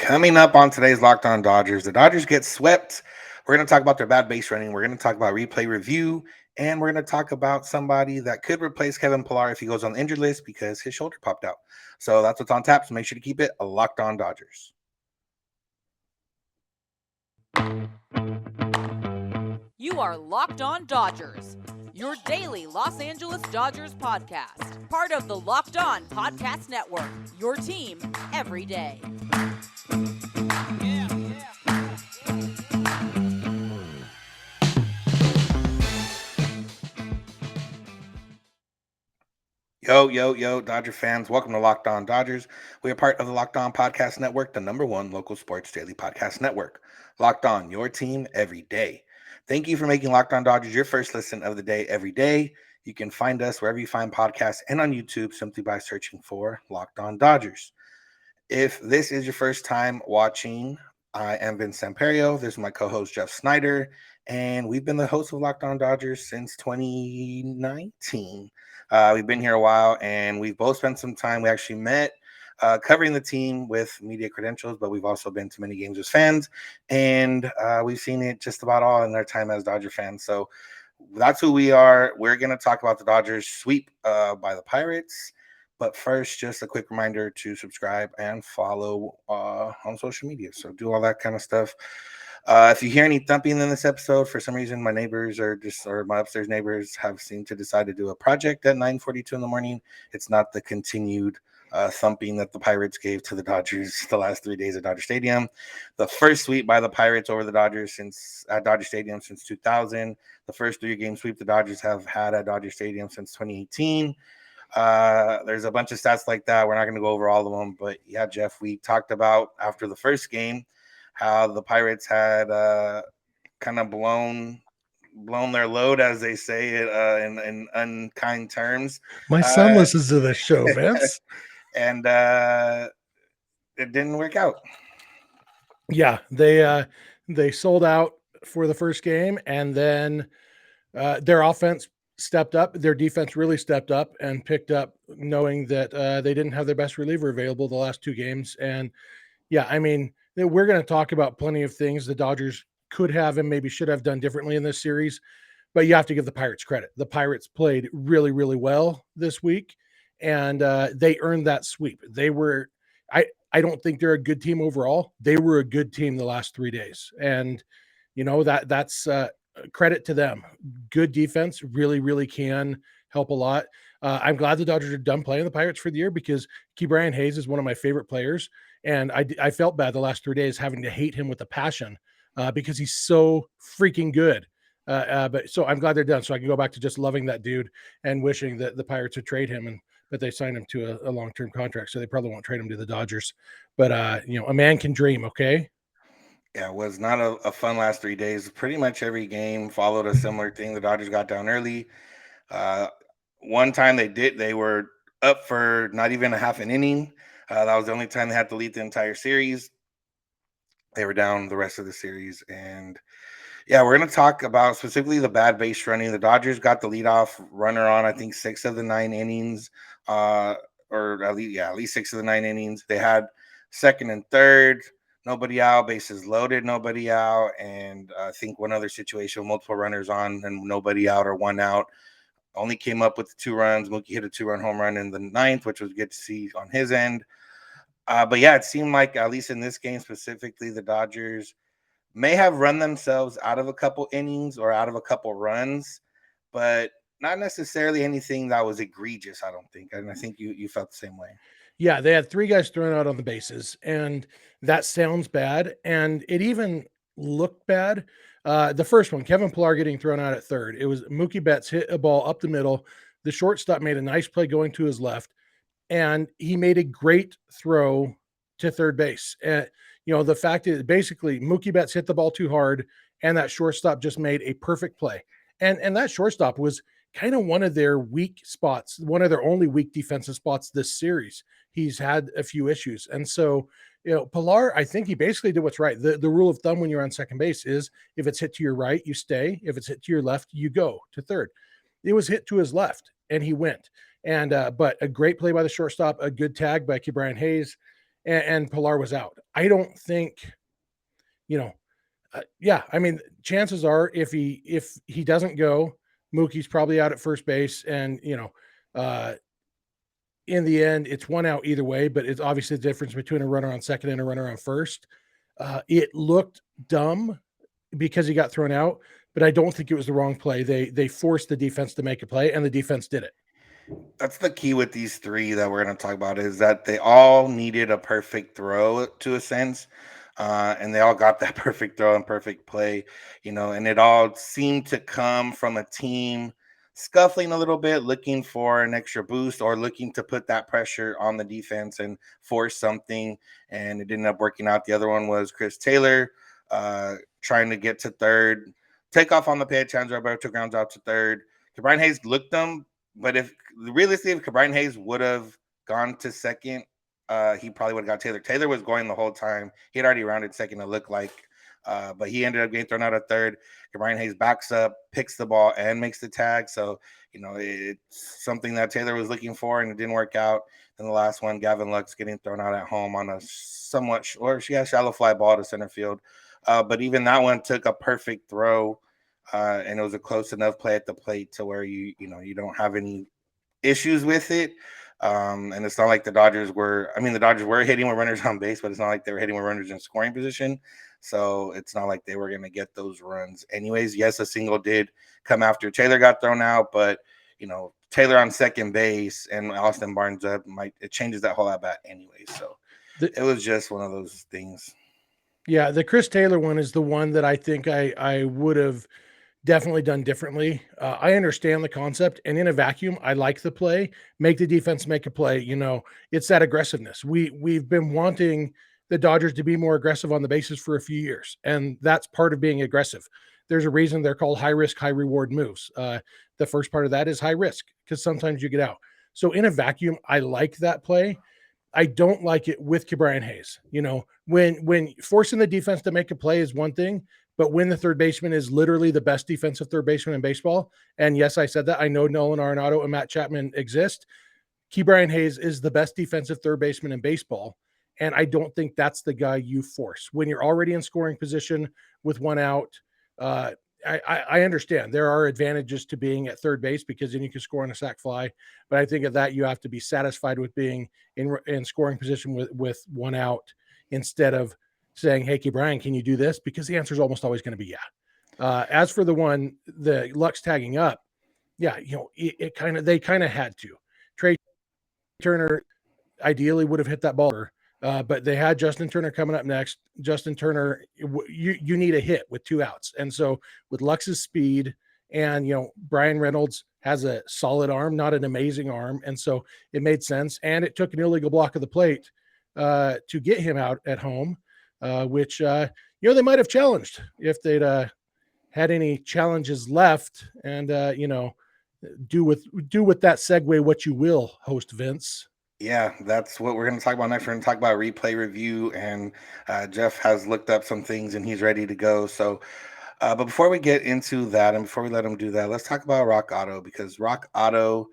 Coming up on today's Locked On Dodgers, the Dodgers get swept. We're going to talk about their bad base running. We're going to talk about replay review, and we're going to talk about somebody that could replace Kevin Pilar if he goes on the injured list because his shoulder popped out. So that's what's on tap. So make sure to keep it a Locked On Dodgers. You are Locked On Dodgers, your daily Los Angeles Dodgers podcast. Part of the Locked On Podcast Network, your team every day. Yo, Dodger fans. Welcome to Locked On Dodgers. We are part of the Locked On Podcast Network, the #1 local sports daily podcast network. Locked On, your team every day. Thank you for making Locked On Dodgers your first listen of the day every day. You can find us wherever you find podcasts and on YouTube simply by searching for Locked On Dodgers. If this is your first time watching, I am Samperio. This is my co-host, Jeff Snider, and we've been the host of Locked On Dodgers since 2019. We've been here a while, and we've both spent some time. We actually met covering the team with media credentials, but we've also been to many games as fans, and we've seen it just about all in our time as Dodger fans. So that's who we are. We're going to talk about the Dodgers sweep by the Pirates. But first, just a quick reminder to subscribe and follow on social media. So do all that kind of stuff. If you hear any thumping in this episode, for some reason, my neighbors or my upstairs neighbors have seemed to decide to do a project at 9:42 in the morning. It's not the continued thumping that the Pirates gave to the Dodgers the last 3 days at Dodger Stadium. The first sweep by the Pirates over the Dodgers at Dodger Stadium since 2000. The first 3-game sweep the Dodgers have had at Dodger Stadium since 2018. There's a bunch of stats like that. We're not going to go over all of them, but yeah, Jeff, we talked about after the first game how the Pirates had kind of blown their load, as they say it in unkind terms. My son listens to this show, Vince. And it didn't work out. Yeah, they sold out for the first game, and then their offense stepped up. Their defense really stepped up and picked up, knowing that they didn't have their best reliever available the last 2 games. And yeah, I mean, we're going to talk about plenty of things the Dodgers could have and maybe should have done differently in this series, but you have to give the Pirates credit. The Pirates played really, really well this week, and they earned that sweep. They were, I don't think they're a good team overall. They were a good team the last 3 days. And, you know, that's credit to them. Good defense really, really can help a lot. I'm glad the Dodgers are done playing the Pirates for the year because Ke'Bryan Hayes is one of my favorite players. And I felt bad the last 3 days having to hate him with a passion because he's so freaking good. But so I'm glad they're done. So I can go back to just loving that dude and wishing that the Pirates would trade him. But they signed him to a long-term contract, so they probably won't trade him to the Dodgers. But, you know, a man can dream, okay? Yeah, it was not a fun last 3 days. Pretty much every game followed a similar thing. The Dodgers got down early. One time they were up for not even a half an inning. That was the only time they had to lead the entire series. They were down the rest of the series. And yeah, we're going to talk about specifically the bad base running. The Dodgers got the leadoff runner on, I think, 6 of the 9 innings, or at least 6 of the 9 innings. They had second and third, nobody out, bases loaded, nobody out. And I think one other situation with multiple runners on and nobody out or 1 out. Only came up with 2 runs. Mookie hit a 2-run home run in the 9th, which was good to see on his end. But yeah, it seemed like, at least in this game specifically, the Dodgers may have run themselves out of a couple innings or out of a couple runs, but not necessarily anything that was egregious, I don't think. And I think you felt the same way. Yeah, they had 3 guys thrown out on the bases, and that sounds bad. And it even looked bad. The first one, Kevin Pilar getting thrown out at third. It was Mookie Betts hit a ball up the middle. The shortstop made a nice play going to his left, and he made a great throw to third base. You know, the fact is basically Mookie Betts hit the ball too hard, and that shortstop just made a perfect play. And that shortstop was kind of one of their weak spots, one of their only weak defensive spots this series. He's had a few issues. And so, you know, Pilar, I think he basically did what's right. The rule of thumb when you're on second base is if it's hit to your right, you stay. If it's hit to your left, you go to third. It was hit to his left, and he went. And but a great play by the shortstop, a good tag by Ke'Bryan Hayes. and Pilar was out. I don't think, you know, yeah, I mean, chances are if he doesn't go, Mookie's probably out at first base, and uh, in the end, it's one out either way. But it's obviously the difference between a runner on second and a runner on first. It looked dumb because he got thrown out, but I don't think it was the wrong play. They forced the defense to make a play, and the defense did it. That's the key with these three that we're going to talk about is that they all needed a perfect throw to a sense. And they all got that perfect throw and perfect play, and it all seemed to come from a team scuffling a little bit, looking for an extra boost or looking to put that pressure on the defense and force something. And it ended up working out. The other one was Chris Taylor trying to get to third, take off on the pitch. Hands Roberto grounds out to third. Brian Hayes looked them, but if realistically, if Brian Hayes would have gone to second, he probably would have got Taylor. Taylor was going the whole time. He had already rounded second, it looked like. But he ended up getting thrown out at third. Brian Hayes backs up, picks the ball, and makes the tag. So, it's something that Taylor was looking for, and it didn't work out. And the last one, Gavin Lux getting thrown out at home on a somewhat shallow fly ball to center field. But even that one took a perfect throw, and it was a close enough play at the plate to where you don't have any issues with it. And it's not like the Dodgers were hitting with runners on base, but it's not like they were hitting with runners in scoring position. So it's not like they were going to get those runs anyways. Yes, a single did come after Taylor got thrown out, but Taylor on second base and Austin Barnes up, it changes that whole at bat anyway. So it was just one of those things. Yeah, the Chris Taylor one is the one that I think I would have definitely done differently. I understand the concept, and in a vacuum, I like the play. Make the defense make a play. It's that aggressiveness. We've been wanting the Dodgers to be more aggressive on the bases for a few years, and that's part of being aggressive. There's a reason they're called high risk, high reward moves. The first part of that is high risk because sometimes you get out. So in a vacuum, I like that play. I don't like it with Brian Hayes. When forcing the defense to make a play is one thing, but when the third baseman is literally the best defensive third baseman in baseball, and yes, I said that. I know Nolan Arenado and Matt Chapman exist. Brian Hayes is the best defensive third baseman in baseball, and I don't think that's the guy you force when you're already in scoring position with one out. I understand there are advantages to being at third base because then you can score on a sac fly. But I think of that you have to be satisfied with being in scoring position with one out instead of saying, "Hey, Brian, can you do this?" Because the answer is almost always going to be yeah. As for the Lux tagging up, yeah, they kind of had to. Trey Turner ideally would have hit that ball. But they had Justin Turner coming up next. Justin Turner, you need a hit with two outs. And so with Lux's speed and, Brian Reynolds has a solid arm, not an amazing arm. And so it made sense. And it took an illegal block of the plate to get him out at home, which, they might have challenged if they'd had any challenges left. And, do with that segue what you will, host Vince. Yeah, that's what we're going to talk about next. We're going to talk about replay review, and Jeff has looked up some things and he's ready to go. So, but before we get into that and before we let him do that, let's talk about Rock Auto, because Rock Auto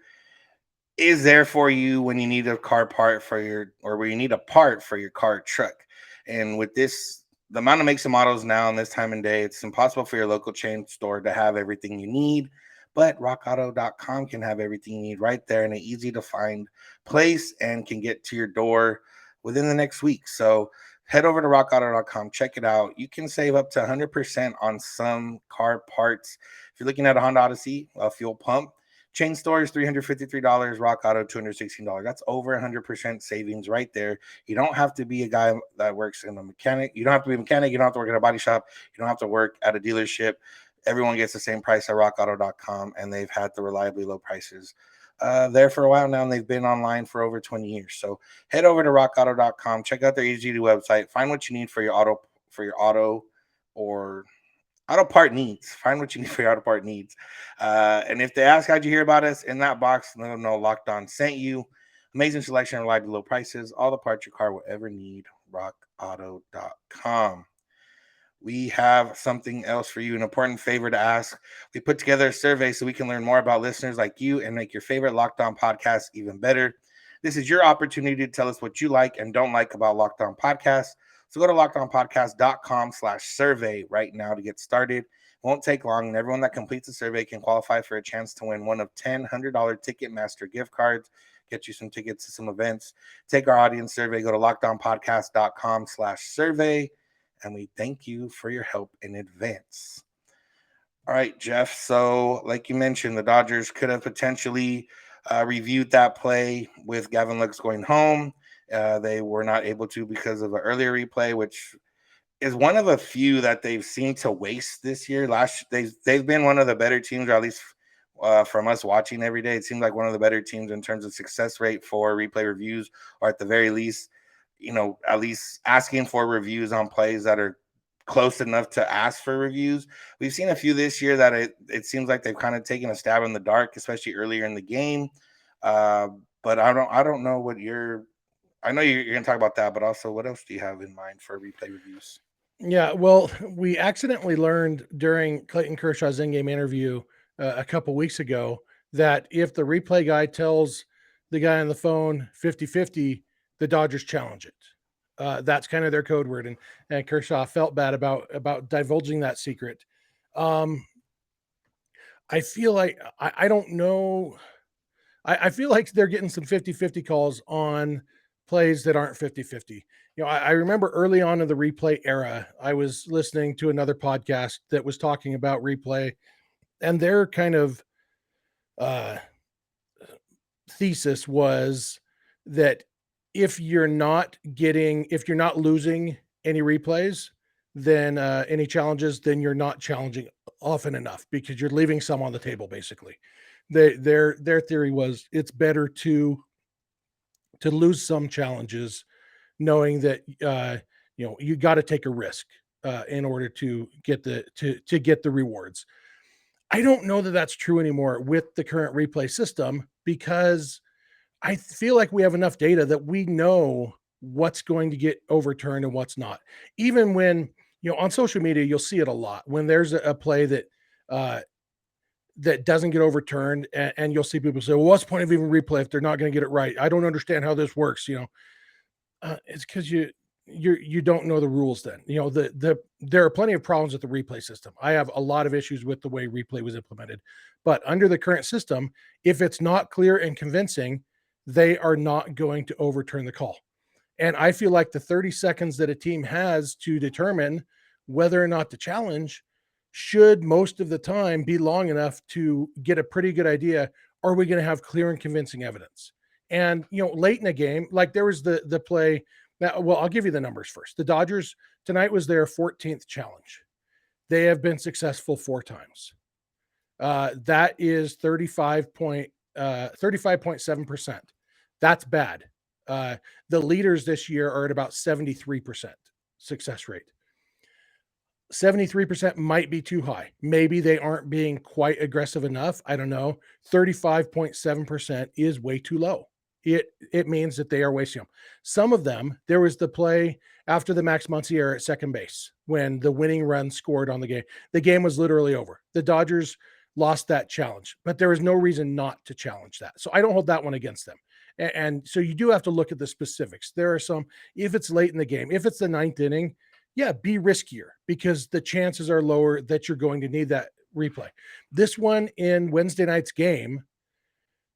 is there for you when you need a car part where you need a part for your car or truck. And with this, the amount of makes and models now in this time and day, it's impossible for your local chain store to have everything you need. But rockauto.com can have everything you need right there in an easy to find place and can get to your door within the next week. So head over to rockauto.com, check it out. You can save up to 100% on some car parts. If you're looking at a Honda Odyssey, a fuel pump, chain store is $353, Rock Auto $216. That's over 100% savings right there. You don't have to be a guy that works in a mechanic. You don't have to be a mechanic. You don't have to work at a body shop. You don't have to work at a dealership. Everyone gets the same price at rockauto.com, and they've had the reliably low prices there for a while now, and they've been online for over 20 years. So head over to rockauto.com, check out their easy-to-do website, find what you need for your auto or auto part needs. Find what you need for your auto part needs. And if they ask how'd you hear about us, in that box, let them know Locked On sent you. Amazing selection, reliably low prices, all the parts your car will ever need. rockauto.com. We have something else for you, an important favor to ask. We put together a survey so we can learn more about listeners like you and make your favorite Locked On podcast even better. This is your opportunity to tell us what you like and don't like about Locked On Podcast. So go to lockedonpodcast.com/survey right now to get started. It won't take long, and everyone that completes the survey can qualify for a chance to win one of 10 $100 Ticketmaster gift cards, get you some tickets to some events. Take our audience survey, go to lockedonpodcast.com/survey, and we thank you for your help in advance. All right, Jeff. So, like you mentioned, the Dodgers could have potentially reviewed that play with Gavin Lux going home. They were not able to because of an earlier replay, which is one of a few that they've seemed to waste this year. They've been one of the better teams, or at least from us watching every day, it seemed like one of the better teams in terms of success rate for replay reviews, or at the very least, at least asking for reviews on plays that are close enough to ask for reviews. We've seen a few this year that it seems like they've kind of taken a stab in the dark, especially earlier in the game. But I don't know what I know you're going to talk about that, but also what else do you have in mind for replay reviews? Yeah, well, we accidentally learned during Clayton Kershaw's in-game interview a couple weeks ago that if the replay guy tells the guy on the phone 50-50, the Dodgers challenge it. That's kind of their code word, and Kershaw felt bad about divulging that secret. I feel like I don't know. I feel like they're getting some 50-50 calls on plays that aren't 50-50. I remember early on in the replay era, I was listening to another podcast that was talking about replay, and their kind of thesis was that if you're not losing any replays, then any challenges, then you're not challenging often enough because you're leaving some on the table. Basically, their theory was it's better to lose some challenges, knowing that you got to take a risk in order to get the rewards. I don't know that that's true anymore with the current replay system, because I feel like we have enough data that we know what's going to get overturned and what's not. Even when, on social media, you'll see it a lot when there's a play that that doesn't get overturned, and you'll see people say, well, what's the point of even replay if they're not going to get it right? I don't understand how this works. It's because you don't know the rules. Then there are plenty of problems with the replay system. I have a lot of issues with the way replay was implemented, but under the current system, if it's not clear and convincing, they are not going to overturn the call. And I feel like the 30 seconds that a team has to determine whether or not to challenge should most of the time be long enough to get a pretty good idea. Are we going to have clear and convincing evidence? And, late in the game, like there was the play. Now, well, I'll give you the numbers first. The Dodgers tonight was their 14th challenge. They have been successful 4 times. That is 35.7%. That's bad. The leaders this year are at about 73% success rate. 73% might be too high. Maybe they aren't being quite aggressive enough. I don't know. 35.7% is way too low. It means that they are wasting them. Some of them, there was the play after the Max Muncy error at second base when the winning run scored on the game. The game was literally over. The Dodgers lost that challenge, but there was no reason not to challenge that. So I don't hold that one against them. And so you do have to look at the specifics. There are some, if it's late in the game, if it's the 9th inning, yeah, be riskier because the chances are lower that you're going to need that replay. This one in Wednesday night's game,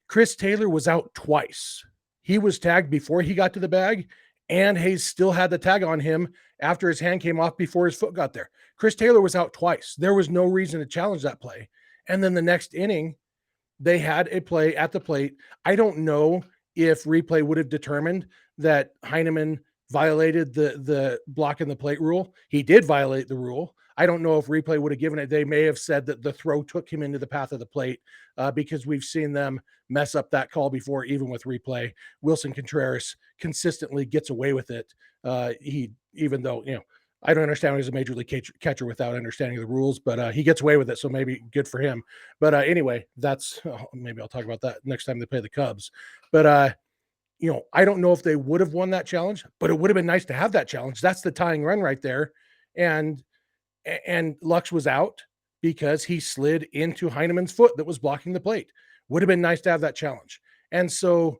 Chris Taylor was out twice. He was tagged before he got to the bag, and Hayes still had the tag on him after his hand came off before his foot got there. Chris Taylor was out twice. There was no reason to challenge that play. And then the next inning, they had a play at the plate. I don't know if replay would have determined that Heineman violated the block in the plate rule. He did violate the rule. I don't know if replay would have given it. They may have said that the throw took him into the path of the plate because we've seen them mess up that call before, even with replay. Wilson Contreras consistently gets away with it. Even though, I don't understand why he's a major league catcher without understanding the rules, but he gets away with it. So maybe good for him. But anyway, maybe I'll talk about that next time they play the Cubs. But I don't know if they would have won that challenge, but it would have been nice to have that challenge. That's the tying run right there. And Lux was out because he slid into Heineman's foot that was blocking the plate. Would have been nice to have that challenge. And so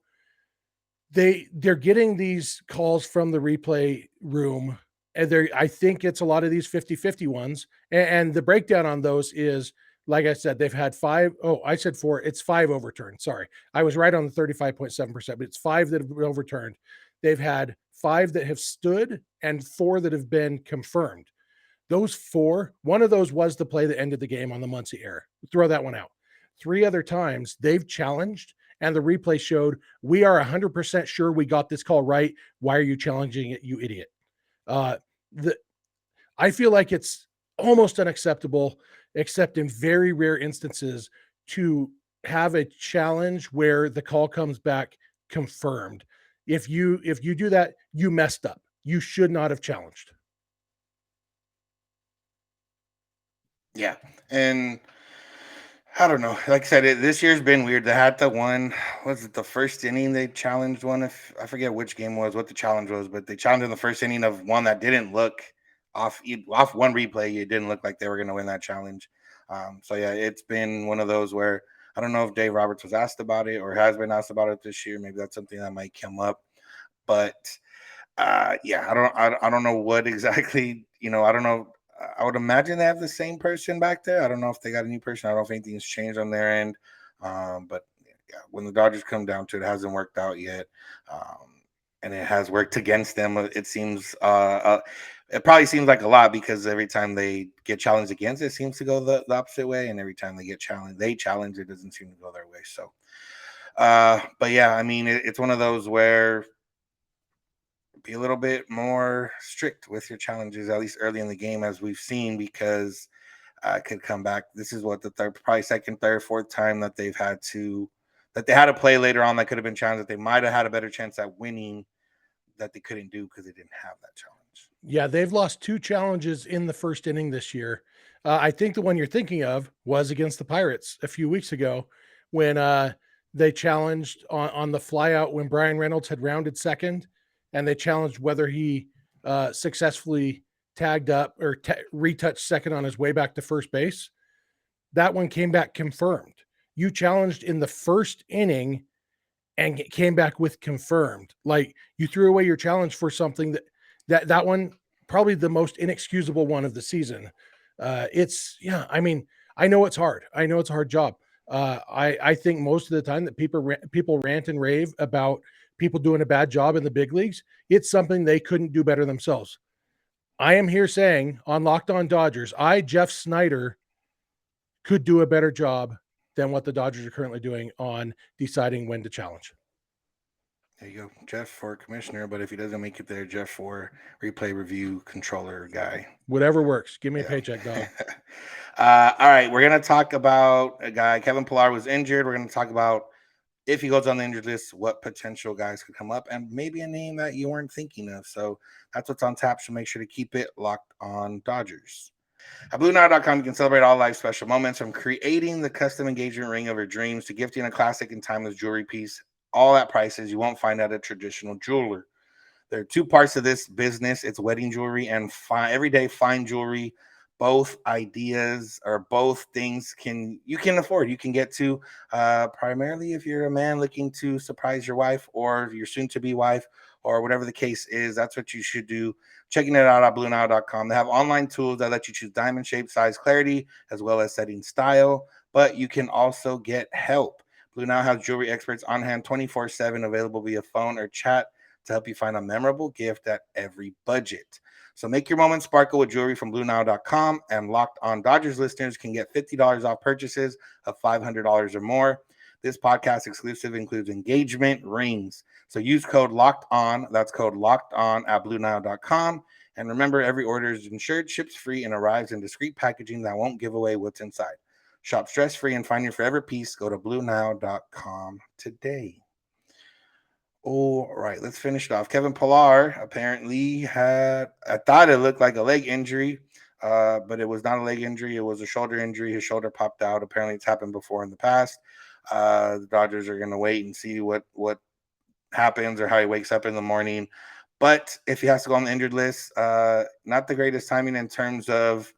they're getting these calls from the replay room, and I think it's a lot of these 50-50 ones. And the breakdown on those is, like I said, they've had five. Oh, I said four. It's five overturned. Sorry. I was right on the 35.7%, but it's five that have been overturned. They've had five that have stood and four that have been confirmed. Those four, one of those was the play that ended the game on the Muncie error. Throw that one out. Three other times they've challenged, and the replay showed we are 100% sure we got this call right. Why are you challenging it, you idiot? Uh, the I feel like it's almost unacceptable, except in very rare instances, to have a challenge where the call comes back confirmed. If you do that, you messed up. You should not have challenged. Yeah, and I don't know. Like I said, this year's been weird. They had the one, was it the first inning they challenged one? If I forget which game was, what the challenge was, but they challenged in the first inning of one that didn't look off one replay. It didn't look like they were going to win that challenge. So yeah, it's been one of those where I don't know if Dave Roberts was asked about it or has been asked about it this year. Maybe that's something that might come up, but yeah, I don't know what exactly, I don't know. I would imagine they have the same person back there. I don't know if they got a new person. I don't know if anything's changed on their end. But yeah, when the Dodgers come down to it, it hasn't worked out yet. And it has worked against them. It seems it probably seems like a lot because every time they get challenged against it seems to go the opposite way. And every time they get challenged, it doesn't seem to go their way. So but yeah, I mean it's one of those where be a little bit more strict with your challenges, at least early in the game, as we've seen, because it could come back. This is what the third, probably second, third, fourth time that they had to play later on that could have been challenged that they might have had a better chance at winning that they couldn't do because they didn't have that challenge. Yeah, they've lost two challenges in the first inning this year. I think the one you're thinking of was against the Pirates a few weeks ago when they challenged on the flyout when Brian Reynolds had rounded second, and they challenged whether he successfully tagged up or retouched second on his way back to first base. That one came back confirmed. You challenged in the first inning and came back with confirmed. Like you threw away your challenge for something that one probably the most inexcusable one of the season. It's yeah. I mean, I know it's hard. I know it's a hard job. I think most of the time that people rant and rave about people doing a bad job in the big leagues, it's something they couldn't do better themselves. I am here saying on Locked On Dodgers, Jeff Snider, could do a better job than what the Dodgers are currently doing on deciding when to challenge. There you go, Jeff for commissioner. But if he doesn't make it there, Jeff for replay review controller guy. Whatever works. Give me a paycheck, dog. All right, we're gonna talk about a guy. Kevin Pilar was injured. We're gonna talk about if he goes on the injured list, what potential guys could come up, and maybe a name that you weren't thinking of. So that's what's on tap. So make sure to keep it locked on Dodgers. At BlueNile.com, you can celebrate all life special moments from creating the custom engagement ring of your dreams to gifting a classic and timeless jewelry piece, all at prices you won't find at a traditional jeweler. There are two parts of this business. It's wedding jewelry and everyday fine jewelry. Both ideas or both things you can afford. You can get to primarily if you're a man looking to surprise your wife or your soon-to-be wife or whatever the case is. That's what you should do. Checking it out at BlueNile.com. They have online tools that let you choose diamond shape, size, clarity, as well as setting style. But you can also get help. Blue Nile has jewelry experts on hand 24/7, available via phone or chat to help you find a memorable gift at every budget. So make your moment sparkle with jewelry from BlueNile.com, and Locked On Dodgers listeners can get $50 off purchases of $500 or more. This podcast exclusive includes engagement rings. So use code Locked On. That's code Locked On at BlueNile.com. And remember, every order is insured, ships free, and arrives in discreet packaging that won't give away what's inside. Shop stress-free and find your forever piece. Go to BlueNile.com today. All right, let's finish it off. Kevin Pilar apparently I thought it looked like a leg injury, but it was not a leg injury. It was a shoulder injury. His shoulder popped out. Apparently, it's happened before in the past. The Dodgers are going to wait and see what happens or how he wakes up in the morning. But if he has to go on the injured list, not the greatest timing in terms of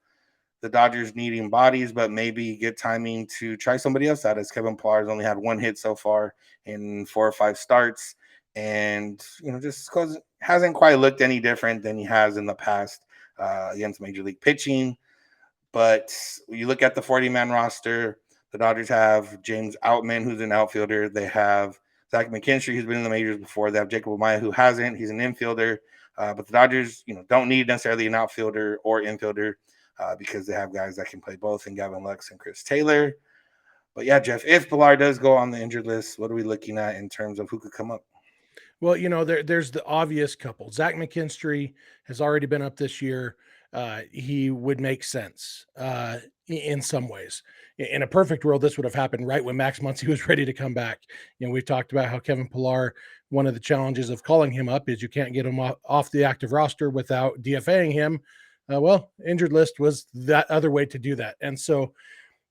the Dodgers needing bodies, but maybe good timing to try somebody else out, as Kevin Pilar has only had one hit so far in 4 or 5 starts. and just because hasn't quite looked any different than he has in the past against major league pitching. But you look at the 40-man roster, the Dodgers have James Outman, who's an outfielder. They have Zach McKinstry, who's been in the majors before. They have Jacob Amaya, who hasn't. He's an infielder. But the Dodgers, don't need necessarily an outfielder or infielder because they have guys that can play both in Gavin Lux and Chris Taylor. But yeah, Jeff, if Pilar does go on the injured list, what are we looking at in terms of who could come up? Well, there's the obvious couple. Zach McKinstry has already been up this year. He would make sense in some ways. In a perfect world, this would have happened right when Max Muncy was ready to come back. We've talked about how Kevin Pilar, one of the challenges of calling him up is you can't get him off the active roster without DFAing him. Well, injured list was that other way to do that. And so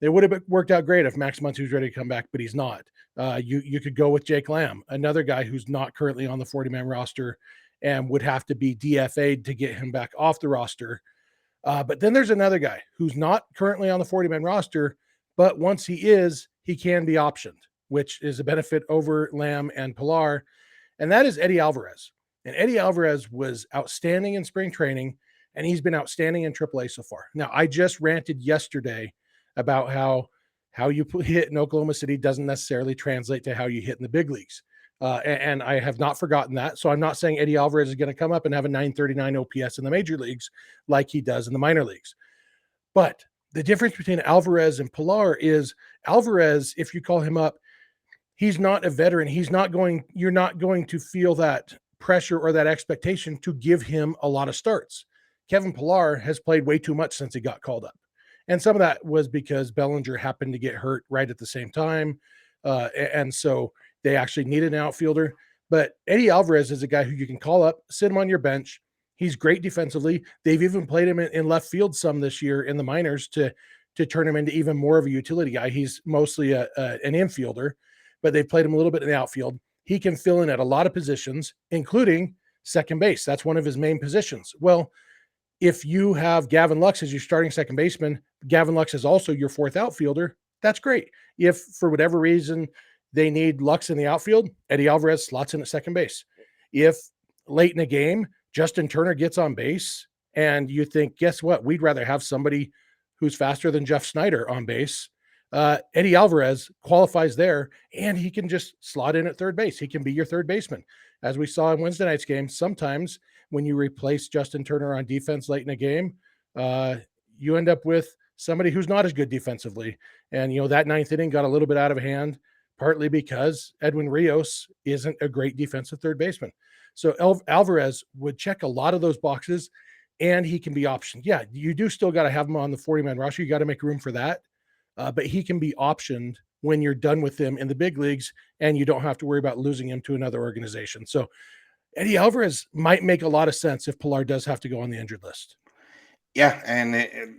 it would have worked out great if Max Muncy was ready to come back, but he's not. You could go with Jake Lamb, another guy who's not currently on the 40-man roster and would have to be DFA'd to get him back off the roster. But then there's another guy who's not currently on the 40-man roster, but once he is, he can be optioned, which is a benefit over Lamb and Pilar, and that is Eddie Alvarez. And Eddie Alvarez was outstanding in spring training, and he's been outstanding in AAA so far. Now, I just ranted yesterday about how you hit in Oklahoma City doesn't necessarily translate to how you hit in the big leagues. And I have not forgotten that. So I'm not saying Eddie Alvarez is going to come up and have a 939 OPS in the major leagues like he does in the minor leagues. But the difference between Alvarez and Pilar is Alvarez, if you call him up, he's not a veteran. You're not going to feel that pressure or that expectation to give him a lot of starts. Kevin Pilar has played way too much since he got called up. And some of that was because Bellinger happened to get hurt right at the same time. And so they actually needed an outfielder. But Eddie Alvarez is a guy who you can call up, sit him on your bench. He's great defensively. They've even played him in left field some this year in the minors to turn him into even more of a utility guy. He's mostly an infielder, but they've played him a little bit in the outfield. He can fill in at a lot of positions, including second base. That's one of his main positions. Well, if you have Gavin Lux as your starting second baseman, Gavin Lux is also your fourth outfielder, that's great. If for whatever reason they need Lux in the outfield, Eddie Alvarez slots in at second base. If late in a game, Justin Turner gets on base and you think, guess what? We'd rather have somebody who's faster than Jeff Snider on base. Eddie Alvarez qualifies there and he can just slot in at third base. He can be your third baseman. As we saw in Wednesday night's game, sometimes when you replace Justin Turner on defense late in a game, you end up with somebody who's not as good defensively. And, that ninth inning got a little bit out of hand, partly because Edwin Rios isn't a great defensive third baseman. So Alvarez would check a lot of those boxes and he can be optioned. Yeah, you do still got to have him on the 40-man roster. You got to make room for that. But he can be optioned when you're done with him in the big leagues and you don't have to worry about losing him to another organization. So Eddie Alvarez might make a lot of sense if Pilar does have to go on the injured list. Yeah, and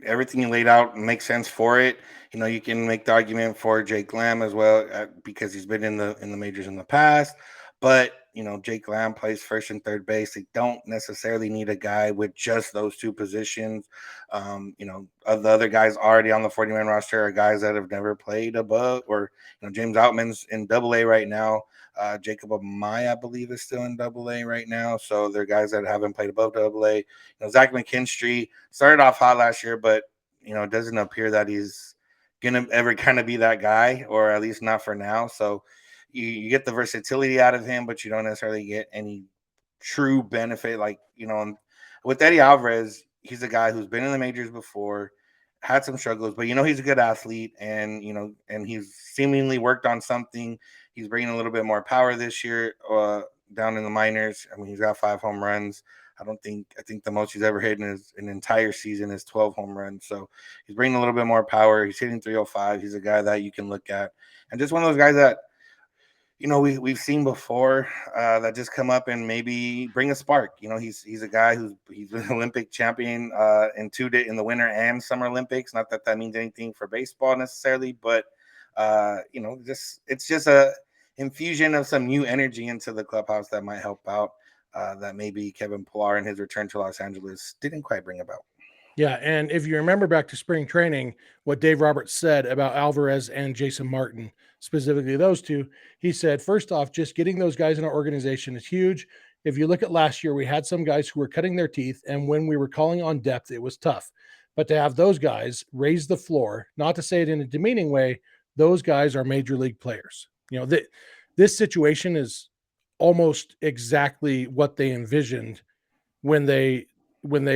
everything you laid out makes sense for it. You can make the argument for Jake Lamb as well because he's been in the majors in the past. But Jake Lamb plays first and third base. They don't necessarily need a guy with just those two positions. Of the other guys already on the 40-man roster are guys that have never played above, or James Outman's in Double-A right now. Jacob Amaya, I believe, is still in Double-A right now. So they're guys that haven't played above Double-A. Zach McKinstry started off hot last year, but it doesn't appear that he's gonna ever kind of be that guy, or at least not for now. So you get the versatility out of him, but you don't necessarily get any true benefit. Like, with Eddie Alvarez, he's a guy who's been in the majors before, had some struggles, but he's a good athlete, and and he's seemingly worked on something. He's bringing a little bit more power this year down in the minors. I mean, he's got 5 home runs. I think the most he's ever hit in an entire season is 12 home runs. So he's bringing a little bit more power. He's hitting 305. He's a guy that you can look at, and just one of those guys that we've seen before that just come up and maybe bring a spark. He's a guy he's been Olympic champion in in the Winter and Summer Olympics. Not that means anything for baseball necessarily, but it's just a infusion of some new energy into the clubhouse that might help out. That maybe Kevin Pilar and his return to Los Angeles didn't quite bring about. Yeah, and if you remember back to spring training, what Dave Roberts said about Alvarez and Jason Martin, specifically those two, he said, first off, just getting those guys in our organization is huge. If you look at last year, we had some guys who were cutting their teeth, and when we were calling on depth, it was tough. But to have those guys raise the floor, not to say it in a demeaning way, those guys are major league players. This situation is almost exactly what they envisioned when they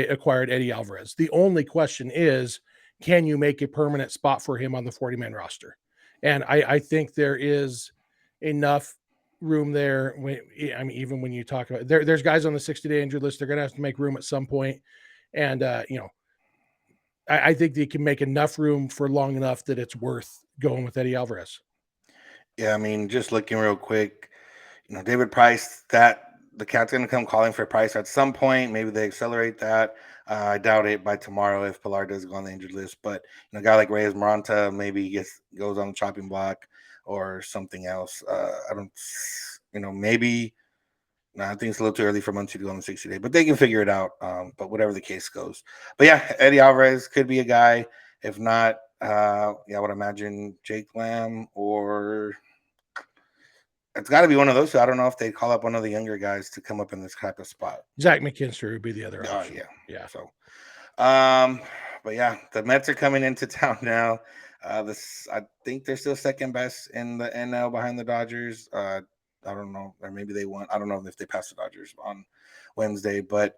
acquired Eddie Alvarez. The only question is, can you make a permanent spot for him on the 40-man roster? And I think there is enough room there. I mean, even when you talk about there's guys on the 60-day injured list, they're going to have to make room at some point. And I think they can make enough room for long enough that it's worth going with Eddie Alvarez. Yeah, I mean, just looking real quick, David Price, that the cat's going to come calling for Price at some point. Maybe they accelerate that. I doubt it by tomorrow if Pilar does go on the injured list. But a guy like Reyes Maranta maybe goes on the chopping block or something else. I don't, maybe. No, I think it's a little too early for Muncie to go on the 60-day, but they can figure it out. But whatever the case goes. But yeah, Eddie Alvarez could be a guy. If not, I would imagine Jake Lamb or it's got to be one of those two. I don't know if they call up one of the younger guys to come up in this type of spot. Zach McKinstry would be the other Oh option. yeah. So, but yeah, the Mets are coming into town now. I think they're still second best in the NL behind the Dodgers. I don't know, or maybe they won. I don't know if they passed the Dodgers on Wednesday, but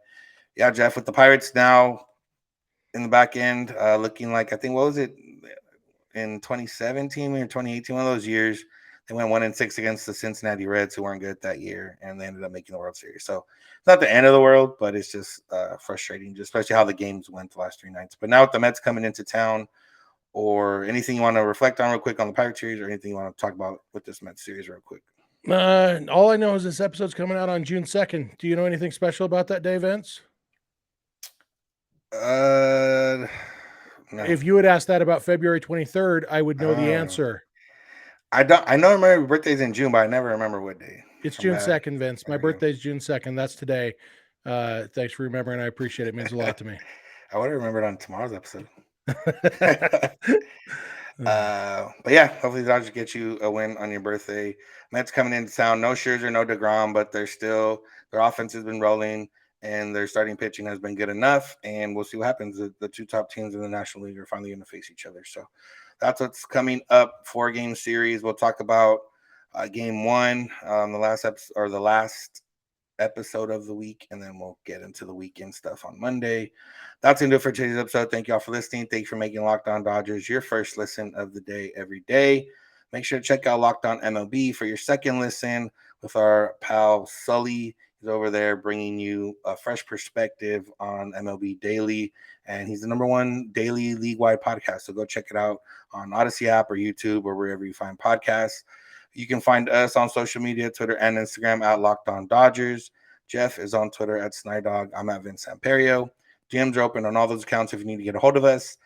yeah, Jeff, with the Pirates now in the back end, looking like I think what was it in 2017 or 2018, one of those years. They went 1-6 against the Cincinnati Reds, who weren't good that year, and they ended up making the World Series. So it's not the end of the world, but it's just frustrating, just especially how the games went the last 3 nights. But now with the Mets coming into town, or anything you want to reflect on real quick on the Pirate series, or anything you want to talk about with this Mets series real quick? All I know is this episode's coming out on June 2nd. Do you know anything special about that day, Vince? No. If you had asked that about February 23rd, I would know the answer. I don't. I know my birthday's in June, but I never remember what day. It's June 2nd, Vince. My birthday's June 2nd. That's today. Thanks for remembering. I appreciate it. It means a lot to me. I would have remembered on tomorrow's episode. But yeah, hopefully the Dodgers get you a win on your birthday. Mets coming into town. No Scherzer, no DeGrom, but their offense has been rolling and their starting pitching has been good enough. And we'll see what happens. The 2 top teams in the National League are finally going to face each other. So that's what's coming up. 4-game series. We'll talk about game 1, the last episode of the week, and then we'll get into the weekend stuff on Monday. That's gonna do it for today's episode. Thank you all for listening. Thank you for making Locked On Dodgers your first listen of the day every day. Make sure to check out Locked On MLB for your second listen with our pal Sully. He's over there bringing you a fresh perspective on MLB daily, and he's the #1 daily league-wide podcast. So go check it out on Odyssey app or YouTube or wherever you find podcasts. You can find us on social media, Twitter and Instagram at Locked On Dodgers. Jeff is on Twitter at Snider. I'm at Vince Samperio. DMs are open on all those accounts if you need to get a hold of us.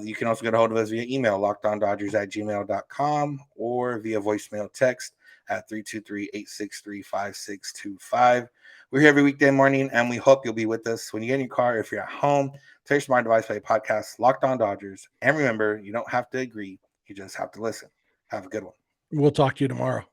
You can also get a hold of us via email, lockedondodgers@gmail.com, or via voicemail text at 323-863-5625. We're here every weekday morning, and we hope you'll be with us when you get in your car. If you're at home, tell your smart device, play podcast, Locked On Dodgers. And remember, you don't have to agree. You just have to listen. Have a good one. We'll talk to you tomorrow.